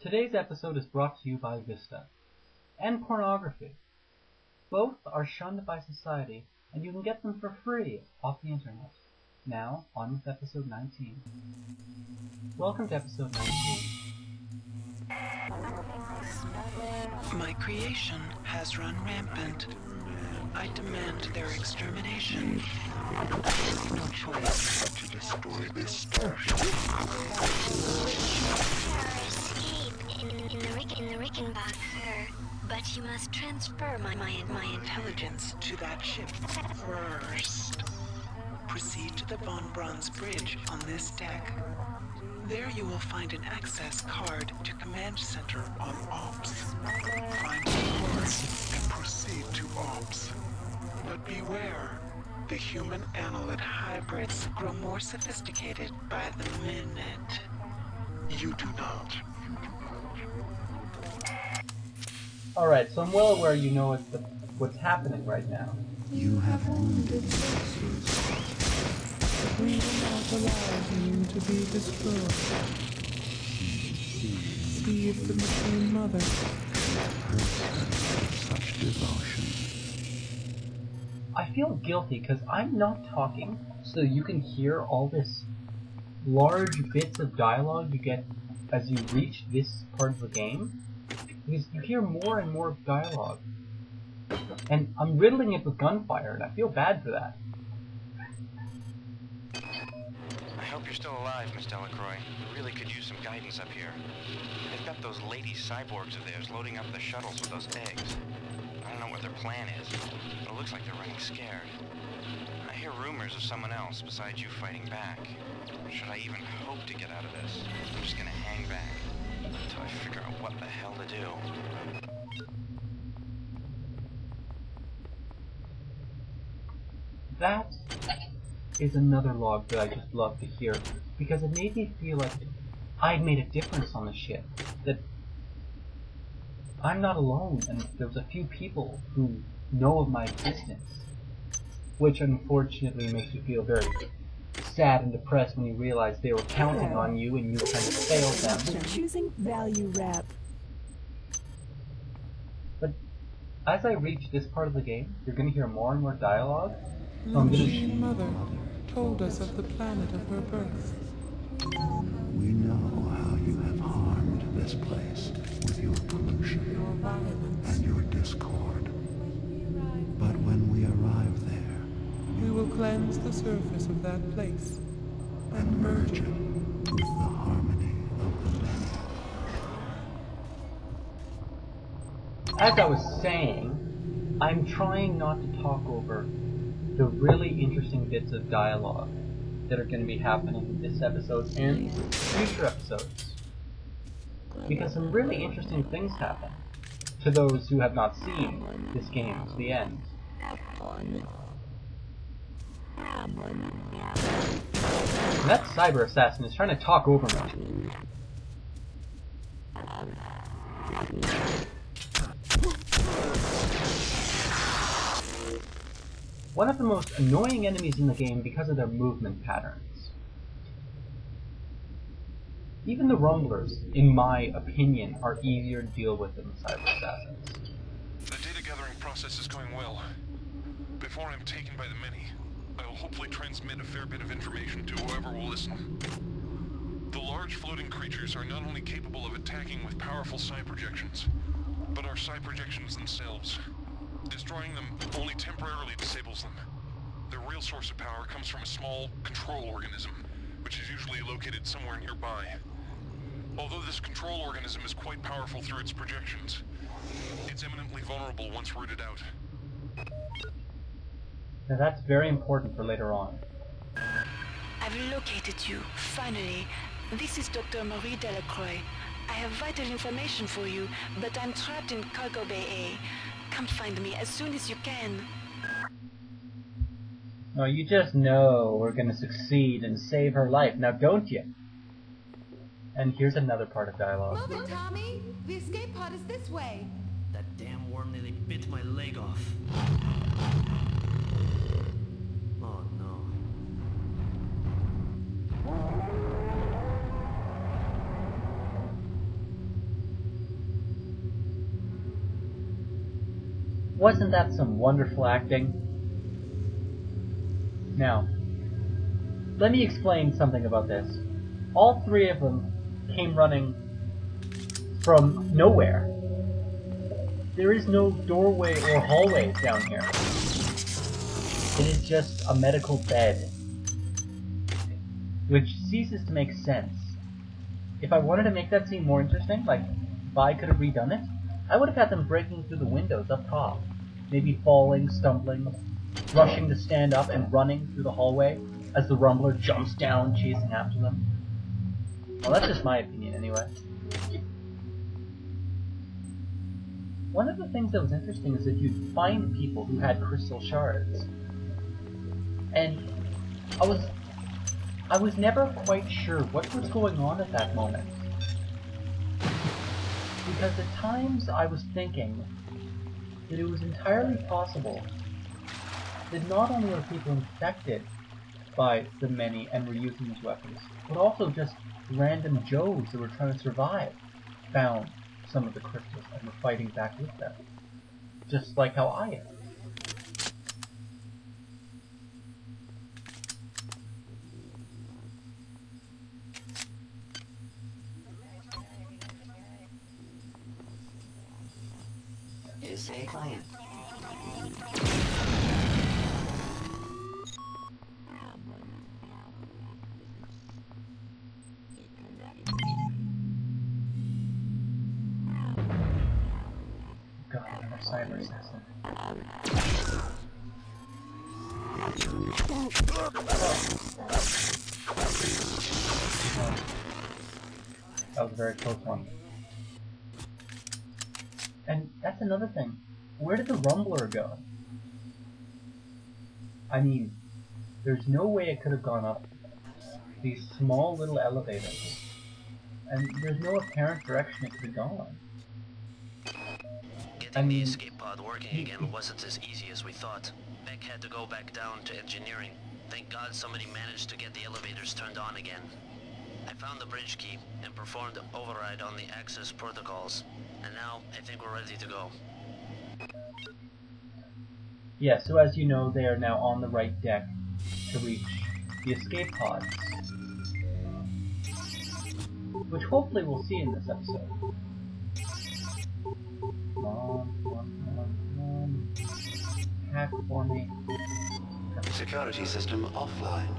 Today's episode is brought to you by Vista and pornography. Both are shunned by society, and you can get them for free off the internet. Now, on with episode 19. Welcome to episode 19. My creation has run rampant. I demand their extermination. I have no choice but to destroy this starship. In the Rickenbach, sir. But you must transfer my Intelligence to that ship first. Proceed to the Von Braun's bridge on this deck. There you will find an access card to Command Center on Ops. Find the card and proceed to Ops. But beware, the human annelid hybrids grow more sophisticated by the minute. You do not. Alright, so I'm well aware you know what's happening right now. You have wounded sources. We will not allow you to be destroyed. See if the machine mother such devotion. I feel guilty because I'm not talking, so you can hear all this large bits of dialogue you get as you reach this part of the game. Because you hear more and more dialogue. And I'm riddling it with gunfire, and I feel bad for that. I hope you're still alive, Miss Delacroix. We really could use some guidance up here. They've got those lady cyborgs of theirs loading up the shuttles with those eggs. I don't know what their plan is, but it looks like they're running scared. I hear rumors of someone else besides you fighting back. Should I even hope to get out of this? I'm just gonna hang back until I figure out what the hell to do. That is another log that I just love to hear, because it made me feel like I'd made a difference on the ship, that I'm not alone, and there's a few people who know of my existence, which unfortunately makes you feel very sad and depressed when you realize they were counting on you and you kind of failed them. Choosing value wrap. But as I reach this part of the game, you're going to hear more and more dialogue. So The machine mother told us of the planet of her birth. We know how you have harmed this place with your pollution Your violence. and your discord. But when we arrive there We will cleanse the surface of that place and merge it with the harmony of the land, As I was saying, I'm trying not to talk over the really interesting bits of dialogue that are going to be happening in this episode and future episodes. Because some really interesting things happen to those who have not seen this game to the end. And that cyber assassin is trying to talk over me. One of the most annoying enemies in the game because of their movement patterns. Even the rumblers, in my opinion, are easier to deal with than the cyber assassins. The data gathering process is going well. Before I'm taken by the many, I will hopefully transmit a fair bit of information to whoever will listen. The large floating creatures are not only capable of attacking with powerful psi projections, but are psi projections themselves. Destroying them only temporarily disables them. Their real source of power comes from a small control organism, which is usually located somewhere nearby. Although this control organism is quite powerful through its projections, it's eminently vulnerable once rooted out. Now that's very important for later on. I've located you, finally. This is Dr. Marie Delacroix. I have vital information for you, but I'm trapped in Cargo Bay A. Come find me as soon as you can. Oh, you just know we're gonna succeed and save her life, now don't you? And here's another part of dialogue. Move it, Tommy! The escape pod is this way! That damn worm nearly bit my leg off. Oh no. Wasn't that some wonderful acting? Now, let me explain something about this. All three of them came running from nowhere. There is no doorway or hallway down here. It is just a medical bed, which ceases to make sense. If I wanted to make that scene more interesting, like if I could have redone it, I would have had them breaking through the windows up top, maybe falling, stumbling, rushing to stand up and running through the hallway as the Rumbler jumps down, chasing after them. Well, that's just my opinion anyway. One of the things that was interesting is that you'd find people who had crystal shards. And I was never quite sure what was going on at that moment. Because at times I was thinking that it was entirely possible that not only were people infected by the many and were using these weapons, but also just random Joes that were trying to survive found some of the crystals and were fighting back with them. Just like how I am. Is a client. God, I'm a cyber assassin. That was a very close one. And that's another thing. Where did the Rumbler go? I mean, there's no way it could have gone up these small little elevators. And there's no apparent direction it could have gone. Getting the escape pod working again wasn't as easy as we thought. Beck had to go back down to engineering. Thank God somebody managed to get the elevators turned on again. I found the bridge key and performed an override on the access protocols. And now, I think we're ready to go. Yeah, so as you know, they are now on the right deck to reach the escape pods. Which hopefully we'll see in this episode. Come on, come on, come on, come on. Hack for me. Security system offline.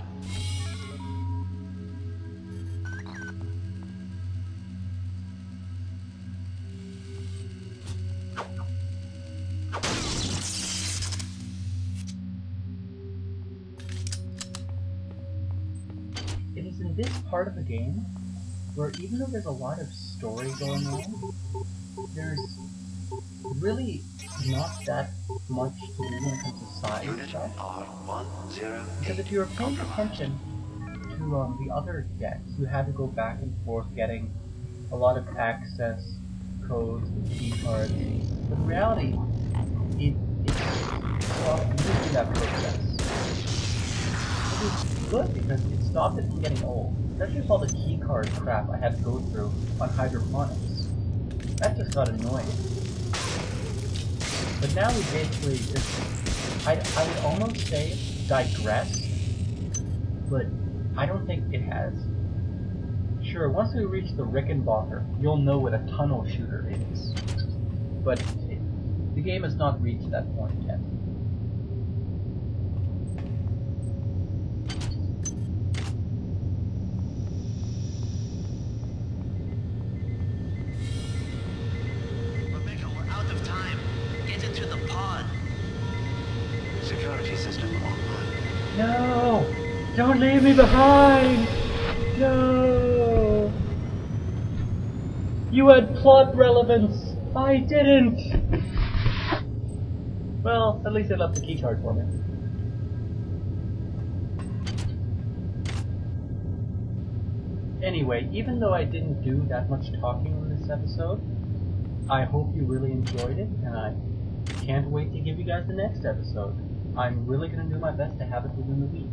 It is in this part of the game where even though there's a lot of story going on, there's really not that much to do when it comes to side stuff. Because if you were paying attention to the other decks, you had to go back and forth getting a lot of access codes and key cards. But in reality, it stopped using that process. It was good because it stopped it from getting old. Especially with all the key card crap I had to go through on hydroponics. That just got annoying. But now we basically just, I would almost say digressed, but I don't think it has. Sure, once we reach the Rickenbacker, you'll know what a tunnel shooter is. But the game has not reached that point yet. Rebecca, we're out of time. Get into the pod. Security system online. No! Don't leave me behind! No! You had plot relevance! I didn't! Well, at least they left the keycard for me. Anyway, even though I didn't do that much talking in this episode, I hope you really enjoyed it, and I can't wait to give you guys the next episode. I'm really going to do my best to have it within the week.